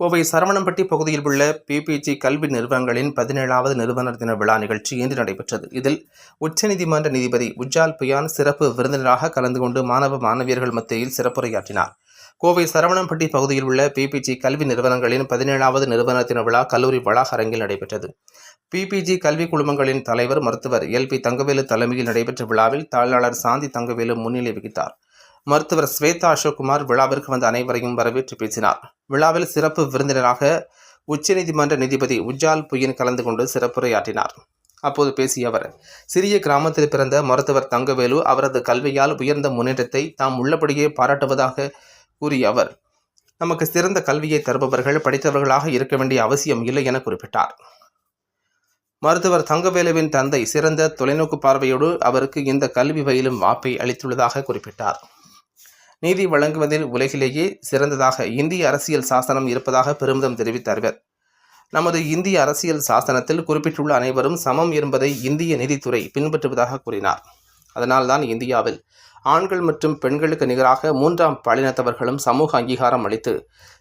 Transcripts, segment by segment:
கோவை சரவணம்பட்டி பகுதியில் உள்ள பிபிஜி கல்வி நிறுவனங்களின் 17வது நிறுவனர் தின விழா நிகழ்ச்சி இன்று நடைபெற்றது. இதில் உச்சநீதிமன்ற நீதிபதி உஜ்ஜால் புயான் சிறப்பு விருந்தினராக கலந்து கொண்டு மாணவியர்கள் மத்தியில் சிறப்புரையாற்றினார். கோவை சரவணம்பட்டி பகுதியில் உள்ள பிபிஜி கல்வி நிறுவனங்களின் 17வது நிறுவனர் தின விழா கல்லூரி வளாக அரங்கில் நடைபெற்றது. பிபிஜி கல்வி குழுமங்களின் தலைவர் மருத்துவர் எல்.பி. தங்கவேலு தலைமையில் நடைபெற்ற விழாவில் தாளாளர் சாந்தி தங்கவேலு முன்னிலை வகித்தார். மருத்துவர் ஸ்வேதா அசோக்குமார் விழாவிற்கு வந்த அனைவரையும் வரவேற்று பேசினார். விழாவில் சிறப்பு விருந்தினராக உச்சநீதிமன்ற நீதிபதி உஜ்ஜால் புயன் கலந்து கொண்டு சிறப்புரையாற்றினார். அப்போது பேசிய அவர், சிறிய கிராமத்தில் பிறந்த மருத்துவர் தங்கவேலு அவரது கல்வியால் உயர்ந்த முன்னேற்றத்தை தாம் உள்ளபடியே பாராட்டுவதாக கூறிய அவர், நமக்கு சிறந்த கல்வியை தருபவர்கள் படித்தவர்களாக இருக்க வேண்டிய அவசியம் இல்லை என குறிப்பிட்டார். மருத்துவர் தங்கவேலுவின் தந்தை சிறந்த தொலைநோக்கு பார்வையோடு அவருக்கு இந்த கல்வி பயிலும் வாய்ப்பை அளித்துள்ளதாக குறிப்பிட்டார். நீதி வழங்குவதில் உலகிலேயே சிறந்ததாக இந்திய அரசியல் சாசனம் இருப்பதாக பெருமிதம் தெரிவித்த அவர், நமது இந்திய அரசியல் சாசனத்தில் குறிப்பிட்டுள்ள அனைவரும் சமம் என்பதை இந்திய நீதித்துறை பின்பற்றுவதாக கூறினார். அதனால்தான் இந்தியாவில் ஆண்கள் மற்றும் பெண்களுக்கு நிகராக 3ஆம் பாலினத்தவர்களும் சமூக அங்கீகாரம் அளித்து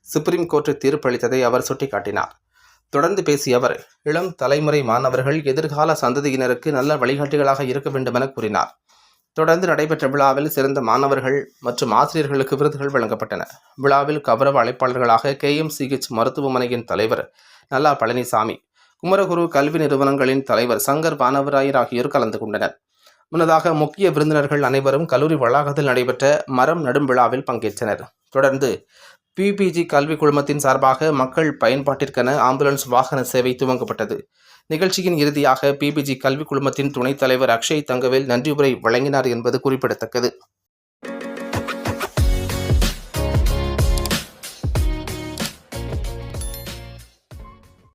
சுப்ரீம் கோர்ட் தீர்ப்பளித்ததை அவர் சுட்டிக்காட்டினார். தொடர்ந்து பேசிய அவர், இளம் தலைமுறை மாணவர்கள் எதிர்கால சந்ததியினருக்கு நல்ல வழிகாட்டிகளாக இருக்க வேண்டும் என கூறினார். தொடர்ந்து நடைபெற்ற விழாவில் சிறந்த மாணவர்கள் மற்றும் ஆசிரியர்களுக்கு விருதுகள் வழங்கப்பட்டன. விழாவில் கௌரவ அழைப்பாளர்களாக KMCH மருத்துவமனையின் தலைவர் நல்லா பழனிசாமி, குமரகுரு கல்வி நிறுவனங்களின் தலைவர் சங்கர் வானவராயர் ஆகியோர் கலந்து கொண்டனர். முன்னதாக முக்கிய விருந்தினர்கள் அனைவரும் கல்லூரி வளாகத்தில் நடைபெற்ற மரம் நடும் விழாவில் பங்கேற்றனர். தொடர்ந்து பிபிஜி கல்வி குழுமத்தின் சார்பாக மக்கள் பயன்பாட்டிற்கென ஆம்புலன்ஸ் வாகன சேவை துவங்கப்பட்டது. நிகழ்ச்சியின் இறுதியாக பிபிஜி கல்வி குழுமத்தின் துணைத் தலைவர் அக்ஷய் தங்கவேல் நன்றியுரை வழங்கினார் என்பது குறிப்பிடத்தக்கது.